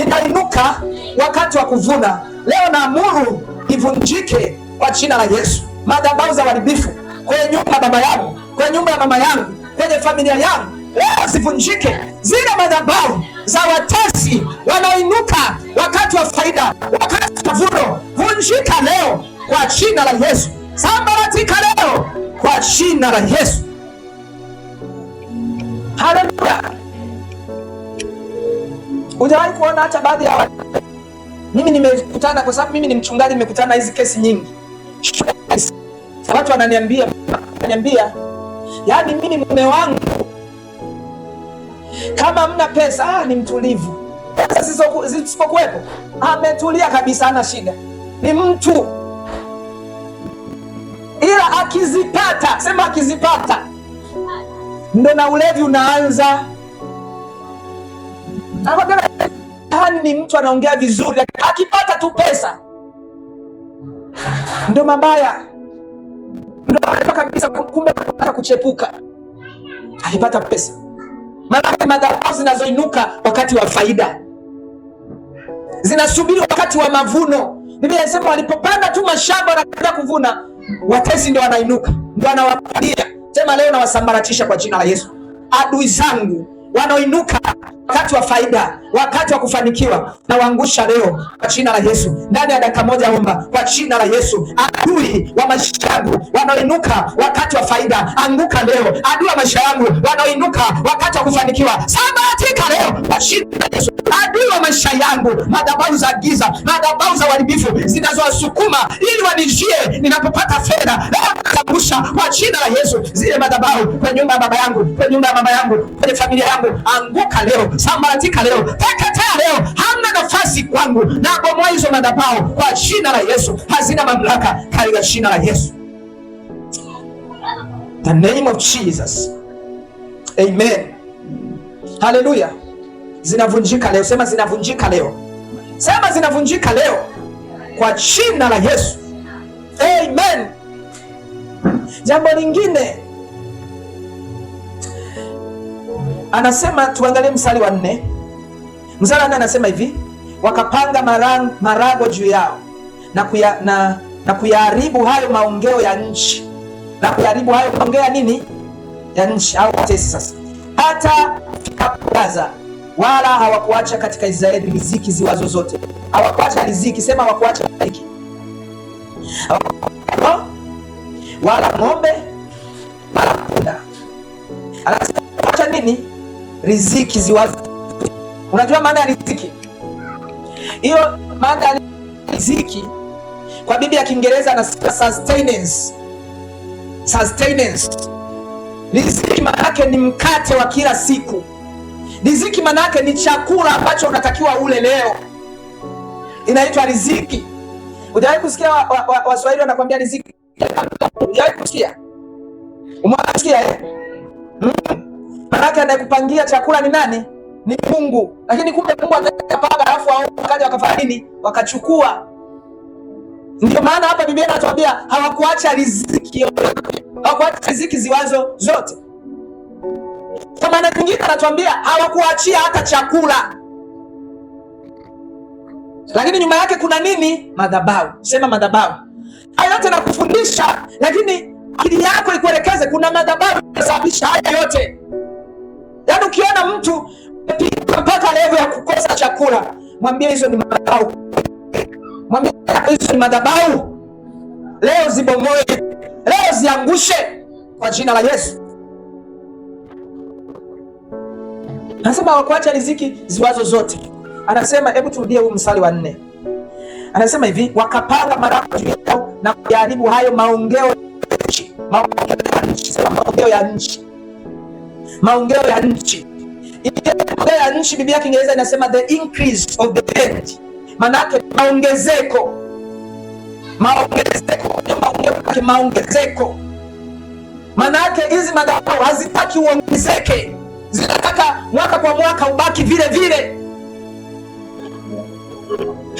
inainuka wakati wa kuvuna, leo naamuru ivunjike kwa jina la Yesu. Madhabahu za uharibifu kwenye nyumba ya baba yangu, kwenye nyumba ya mama yangu, kwenye familia yangu, leo zivunjike. Zile madhabahu za watesi wanaoinuka wakati wa faida, wakati wa mavuno, vunjika leo kwa jina la Yesu. Sambaratika leo kwa jina la Yesu. Haleluya. Hujawahi kuona hata baadhi ya watu, mimi nimekutana, kwa sababu mimi ni mchungaji, nimekutana na hizi kesi nyingi. Watu wananiambia, yaani mimi mume wangu kama mna pesa ni mtulivu. Pesa zisipokuwepo ametulia kabisa, hana shida, ni mtu. Ila akizipata, sema akizipata, ndo na ulevi unaanza. Ni mtu anaongea vizuri, akipata tu pesa ndo mabaya, ndo kabisa. Kumbe anataka kuchepuka, alipata pesa. Maana madhabahu zinazoinuka wakati wa faida zinasubiri wakati wa mavuno. Biblia inasema walipopanda tu mashamba na kuanza kuvuna, watesi ndio wanainuka, ndio wanawapalia. Sema leo nawasambaratisha kwa jina la Yesu. Adui zangu wanaoinuka wakati wa faida, wakati wa kufanikiwa, na waangusha leo kwa jina la Yesu. Ndani ya dakika moja omba kwa jina la Yesu. Adui wa maisha yangu wanaoinuka wakati wa faida, anguka leo. Adui wa maisha yangu wanaoinuka wakati wa kufanikiwa, sambaratika leo kwa jina la Yesu. Adui wa maisha yangu, madhabahu za giza, madhabahu za uharibifu zinazowasukuma ili wanijie ninapopata fedha, leo kufundisha kwa jina la Yesu. Zile madhabahu kwenye nyumba ya baba yangu, kwenye nyumba ya mama yangu, kwenye familia yangu, anguka leo, sambaratika leo, teketea leo, hamna nafasi kwangu. Na bomoa hizo madhabahu kwa jina la Yesu, hazina mamlaka katika jina la Yesu. The name of Jesus. Amen. Hallelujah. Zinavunjika leo. Sema zinavunjika leo. Sema zinavunjika leo kwa jina la Yesu. Amen. Jambo lingine anasema, tuangalie mstari wa 4. Mstari wa 4 anasema hivi, wakapanga marago juu yao na kuyaharibu hayo maongeo ya nchi. Na kuyaharibu hayo maongeo ya nini? Ya nchi au tesi. Sasa hata fikaza, wala hawakuacha katika Israeli riziki ziwazo zote. Hawakuacha riziki. Sema hawakuacha riziki. Wala ng'ombe wala punda. Anasema acha nini? Riziki ziwazo. Unajua maana ya riziki? Hiyo maana ya riziki kwa Biblia ya Kiingereza anasema sustenance. Sustenance. Riziki maana yake ni mkate wa kila siku. Riziki maana yake ni chakula ambacho unatakiwa ule leo. Inaitwa riziki. Hujawahi kusikia Waswahili wanakuambia riziki? Hujawahi kusikia? Umewasikia Maana yake anayekupangia chakula ni nani? Ni Mungu. Lakini kumbe Mungu akapanga, alafu wakaja wakafanya nini? Wakachukua. Ndio maana hapa Biblia inatuambia hawakuacha riziki. Hawakuacha riziki ziwazo zote. Kwa maana nyingine anatuambia hawakuachia hata chakula. Lakini nyuma yake kuna nini? Madhabahu. Sema madhabahu. Hayo yote nakufundisha, lakini akili yako ikuelekeze kuna madhabahu yanasababisha haya yote. Yaani ukiona mtu mpaka level ya kukosa chakula, mwambie hizo ni madhabahu. Mwambie hizo ni madhabahu. Leo zibomoe. Leo ziangushe kwa jina la Yesu. Anasema hawakuacha riziki ziwazo zote. Anasema, hebu turudie huu mstari wa 4. Anasema hivi, wakapanga marago juu yao na kujaribu hayo maongeo ya nchi. Maongeo ya nchi. Maongeo ya nchi. Maongeo ya nchi, Biblia ya Kiingereza inasema the increase of the land. Manake maongezeko. Maongezeko. Manake hizi madhabahu hazitaki uongezeke. Zinataka mwaka kwa mwaka ubaki vile vile.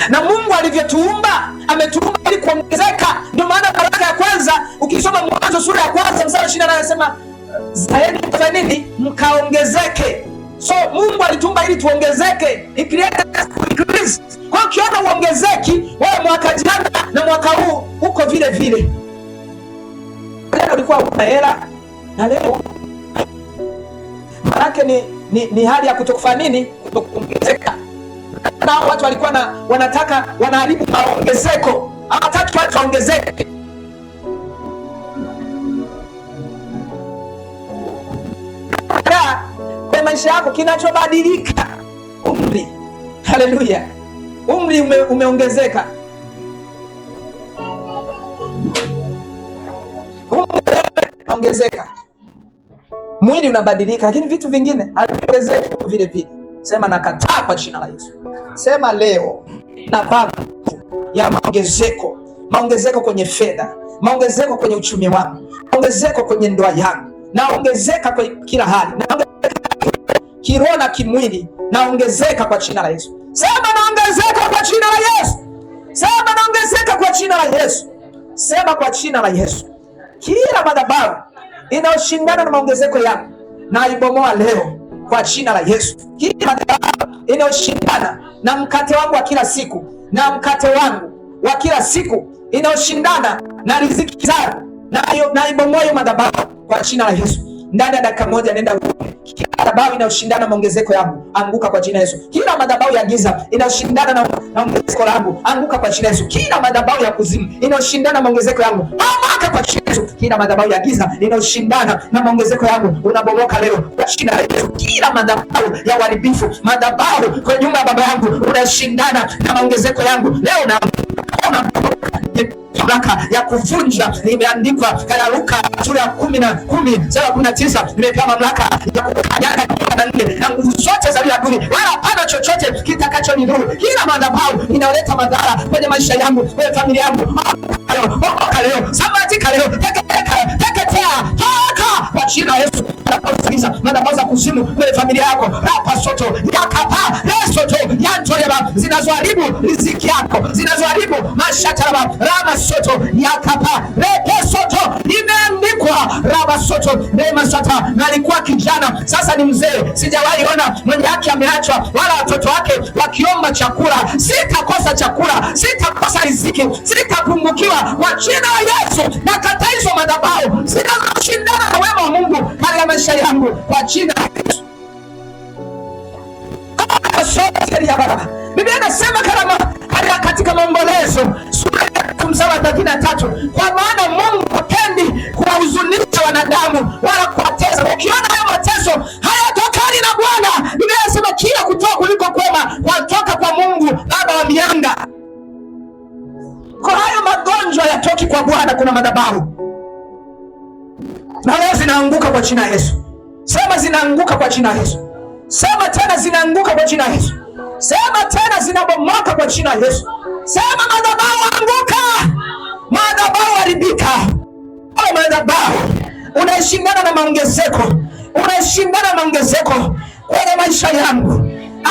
Na Mungu alivyotuumba, ametuumba ili kuongezeka. Ndio maana baraka ya kwanza ukisoma Mwanzo sura ya 1 mstari 28 anasema zaeni mfanye nini? Mkaongezeke. So Mungu alituumba ili tuongezeke. He created us to increase. Kwa hiyo ukiona uongezeki, wewe mwaka jana na mwaka huu uko vile vile. Leo ulikuwa una hela na leo manake ni hali ya kutokufanya nini? Kutokuongezeka. Na watu walikuwa wanataka wanaharibu maongezeko. Hawataki watu waongezeke. Kwa maisha yako kinachobadilika umri. Haleluya. Umri umeongezeka. Ongezeka. Mwili unabadilika, lakini vitu vingine haviongezeki vile vile. Sema nakataa kwa jina la Yesu. Sema leo napanga ya maongezeko. Maongezeko kwenye fedha, maongezeko kwenye uchumi wangu, maongezeko kwenye ndoa yangu, naongezeka kwa kila hali, naongezeka kiroho na kimwili, naongezeka kwa jina la Yesu. Sema naongezeka kwa jina la Yesu. Sema naongezeka kwa jina la Yesu. Sema kwa jina la Yesu. Kila madhabahu inayoshindana na maongezeko yangu na ibomoa leo kwa jina la Yesu. Kila madhabahu inayoshindana na mkate wangu wa kila siku, na mkate wangu wa kila siku inayoshindana na riziki zangu, na ibomoe madhabahu kwa jina la Yesu. Ndani ya dakika moja nenda uone. Kila madhabahu inayoshindana maongezeko yangu, anguka kwa jina la Yesu. Kila madhabahu ya giza inayoshindana na ongezeko langu, anguka kwa jina la Yesu. Kila madhabahu ya kuzimu inayoshindana na maongezeko yangu, anguka kwa jina la Yesu. Kila madhabahu ya giza inayoshindana na maongezeko yangu, unabomoka leo kwa jina la Yesu. Kila madhabahu ya uharibifu, madhabahu kwa nyumba ya baba yangu, unashindana na maongezeko yangu, leo na mamlaka ya kuvunja. Imeandikwa katika Luka sura ya 10:19, nimepewa mamlaka ya kukanyaga na nge na nguvu zote za adui, wala hapana chochote kitakachonidhuru. Kila madhabahu inaleta madhara kwenye maisha yangu, kwenye familia yangu, okoka leo, sambatika leo, teketea, toka kwa jina la Yesu. Madhabahu za kuzimu kwenye familia yako, rapa soto yakapa lesoto yantoreba, zinazoharibu riziki yako, zinazoharibu mashataraba, rama soto yakapa lepe soto. Imeandikwa rama soto rema sata, na alikuwa kijana, sasa ni mzee. Sijawahi ona mwenye yake ameachwa, wala watoto wake wakiomba chakula. Sitakosa chakula, sitakosa riziki, sitapungukiwa kwa jina la Yesu. Na kata hizo madhabahu zinazoshindana na wema wa Mungu katika maisha yangu kwa jina la Yesu. Biblia inasema katika Maombolezo sura ya 33, kwa maana Mungu hapendi kuwahuzunisha wanadamu wala kuwatesa. Ukiona hayo mateso hayatokani na Bwana, Biblia inasema kila kutoa kuliko kwema kwatoka kwa Mungu Baba wa mianga. Kwa hayo magonjwa yatoki kwa Bwana, kuna madhabahu na leo zinaanguka kwa jina la Yesu. Sema zinaanguka kwa jina la Yesu. Sema tena zinaanguka kwa jina la Yesu. Sema tena zinabomoka kwa jina la Yesu. Sema madhabahu anguka, madhabahu haribika. Madhabahu unaishindana na maongezeko, unaishindana na maongezeko kwenye maisha yangu,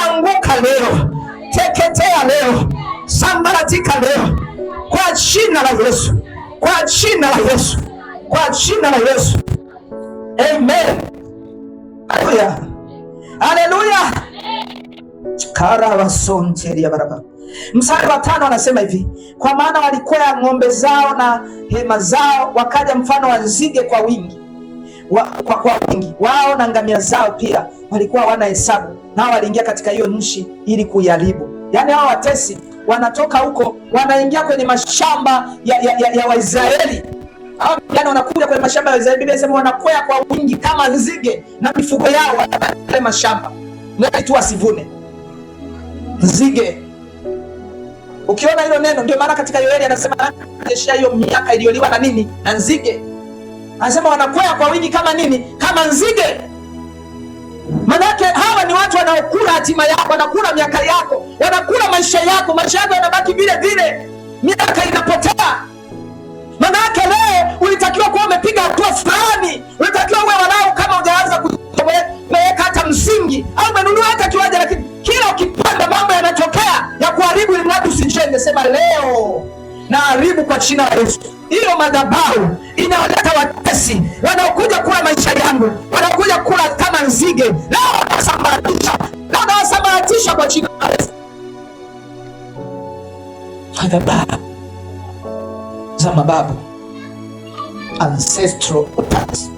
anguka leo, teketea leo, sambaratika leo kwa jina la Yesu, kwa jina la Yesu, kwa jina la Yesu. Amen. Haleluya. Haleluya. Karawasonteria baraba. Mstari wa 5 anasema hivi, kwa maana walikwea ng'ombe zao na hema zao, wakaja mfano wa nzige kwa wingi, kwa wingi wao, na ngamia zao pia walikuwa wana hesabu, nao waliingia katika hiyo nchi ili kuiharibu. Yaani hao watesi wanatoka huko, wanaingia kwenye mashamba ya Waisraeli. Yaani wanakuja kwenye mashamba ya Israeli. Biblia inasema wanakwea kwa wingi kama nzige, na mifugo yao wanapale mashamba ndio tu asivune. Nzige. Ukiona hilo neno, ndio maana katika Yoeli anasema anajesha hiyo miaka iliyoliwa na nini? Na nzige. Anasema wanakwea kwa wingi kama nini? Kama nzige. Manake hawa ni watu wanaokula hatima yako, wanakula miaka yako, wanakula maisha yako. Maisha yako yanabaki vile vile, miaka inapotea. Manake leo ulitakiwa kuwa umepiga hatua fulani, ulitakiwa uwe walau kama hujaanza kuweka hata msingi au umenunua hata kiwanja, lakini kila ukipanda mambo yanatokea ya kuharibu, ili mradi usijenge. Sema leo na haribu kwa jina la Yesu. Hiyo madhabahu inawaleta watesi wanaokuja kula maisha yangu, wanakuja kula kama nzige. Leo nawasambaratisha kwa jina la Yesu. Madhabahu za mababu, ancestral altars,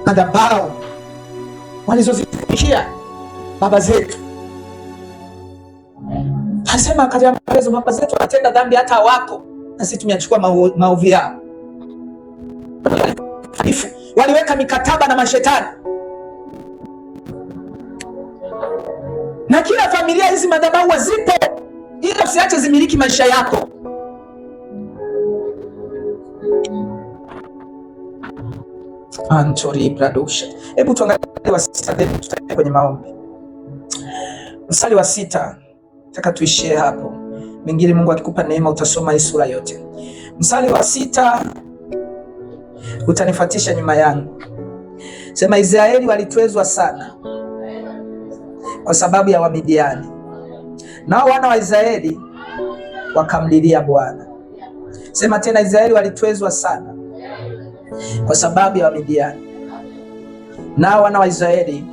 madhabahu walizozifikia baba zetu. Anasema katika Maombolezo, baba zetu wanatenda dhambi hata hawapo, na sisi tumeachukua maovu yao. Waliweka mikataba na mashetani, na kila familia hizi madhabahu zipo, ili usiache zimiliki maisha yako. Antori Bradusha. Hebu tuangalie wa 6, tutaenda kwenye maombi. Mstari wa 6, nataka tuishie hapo. Mengine Mungu akikupa neema utasoma hii sura yote. Mstari wa 6, utanifuatisha nyuma yangu. Sema, Israeli walitwezwa sana kwa sababu ya Wamidiani, nao wana wa Israeli wakamlilia Bwana. Sema tena, Israeli walitwezwa sana kwa sababu ya Wamidiani, nao wana wa Israeli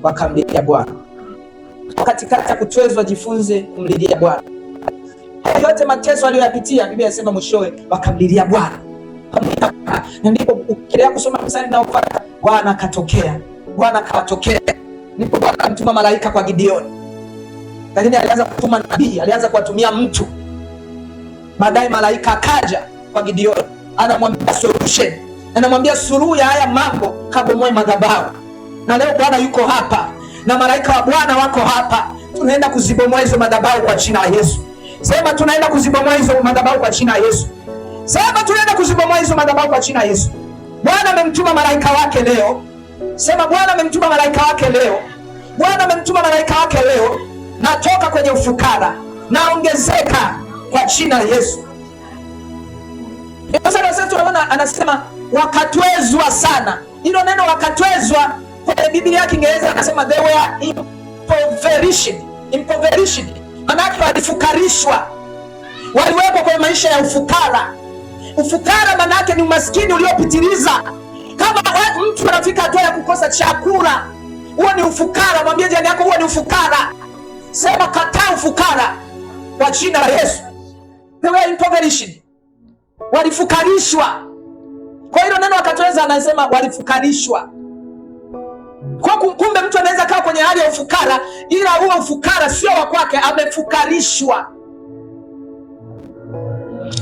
wakamlilia Bwana. Katikati ya kutwezwa, jifunze kumlilia Bwana. Yote mateso aliyoyapitia, Biblia inasema mwishowe wakamlilia Bwana. Na ndipo ukiendelea kusoma mstari unaofuata, Bwana akatokea, Bwana akawatokea. Ndipo Bwana alimtuma malaika kwa Gideoni, lakini alianza kutuma nabii, alianza kuwatumia mtu. Baadaye malaika akaja kwa Gideoni, anamwambia solution, anamwambia suluhu ya haya mambo, kabomoe madhabahu. Na leo Bwana yuko hapa na malaika wa Bwana wako hapa, tunaenda kuzibomoa hizo madhabahu kwa jina la Yesu. Sema tunaenda kuzibomoa hizo madhabahu kwa jina la Yesu. Sema tunaenda kuzibomoa hizo madhabahu kwa jina la Yesu. Bwana amemtuma malaika wake leo. Sema Bwana amemtuma malaika wake leo. Bwana amemtuma malaika wake leo. Natoka kwenye ufukara, naongezeka kwa jina la Yesu. Sasa tunaona anasema wakatwezwa sana. Hilo neno wakatwezwa kwenye Biblia ya Kiingereza anasema they were impoverished. Maana walifukarishwa. Waliwekwa kwenye maisha ya ufukara. Ufukara maana yake ni umaskini uliopitiliza. Kama mtu anafika hatua ya kukosa chakula, huo ni ufukara. Mwambie jirani yako huo ni ufukara. Sema kataa ufukara kwa jina la Yesu. They were impoverished. Walifukarishwa. Kwa hilo neno wakatweza anasema walifukarishwa. Kwa kumbe mtu anaweza kaa kwenye hali ya ufukara, ila huo ufukara sio wa kwake, amefukarishwa.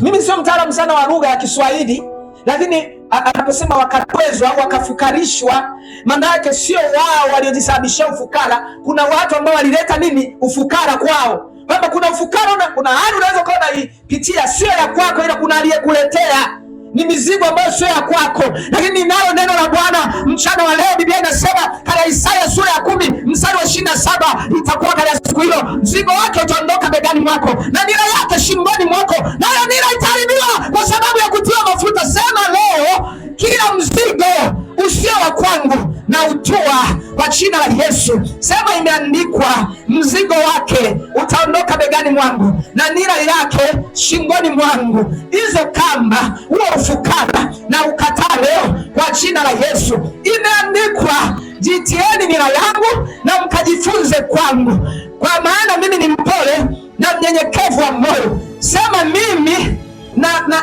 Mimi sio mtaalamu sana wa lugha ya Kiswahili, lakini anaposema wakatwezwa au wakafukarishwa, maana yake sio wao waliojisababishia ufukara. Kuna watu ambao walileta nini? Ufukara kwao. Kwamba kuna ufukara, kuna hali unaweza kuwa unaipitia sio ya kwako, ila kuna aliyekuletea. Ni mizigo ambayo sio ya kwako. Lakini ninalo neno la Bwana mchana wa leo. Biblia inasema katika Isaya sura ya 10 mstari wa 27, itakuwa katika siku hilo mzigo wake utaondoka begani mwako na nira yake shingoni mwako, nayo nira itaharibiwa kwa sababu ya kutiwa mafuta. Sema leo kila mzigo usio wa kwangu na utua kwa jina la Yesu. Sema imeandikwa mzigo wake utaondoka begani mwangu na nira yake shingoni mwangu. Hizo kamba, huo ufukara na ukataa leo kwa jina la Yesu. Imeandikwa jitieni nira yangu na mkajifunze kwangu, kwa maana mimi ni mpole na mnyenyekevu wa moyo. Sema mimi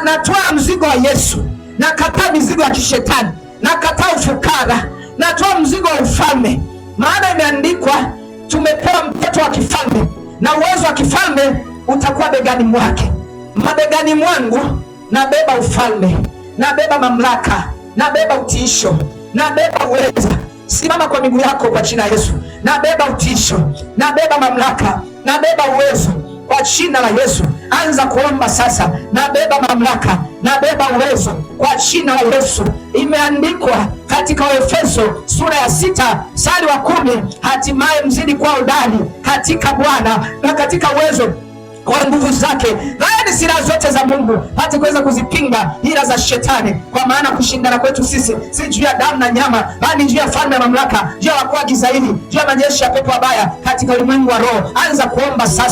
natoa mzigo wa Yesu. Nakataa mizigo ya kishetani. Nakataa ufukara. Natoa mzigo wa ufalme. Maana imeandikwa tumepewa mtoto wa kifalme na uwezo wa kifalme utakuwa begani mwake. Mabegani mwangu nabeba ufalme, nabeba mamlaka, nabeba utiisho, nabeba uweza. Simama kwa miguu yako kwa jina la Yesu. Nabeba utiisho, nabeba mamlaka, nabeba uwezo kwa jina la Yesu. Anza kuomba sasa. Nabeba mamlaka, nabeba uwezo kwa jina la Yesu. Imeandikwa katika Efeso sura ya 6 mstari wa 10, hatimaye mzidi kuwa hodari katika Bwana na katika uwezo kwa nguvu zake. Haya ni silaha zote za Mungu hata kuweza kuzipinga hila za shetani, kwa maana kushindana kwetu sisi si juu ya damu na nyama, bali juu ya falme ya mamlaka, juu ya wakuu wa giza hili, juu ya majeshi ya pepo wabaya katika ulimwengu wa roho. Anza kuomba sasa.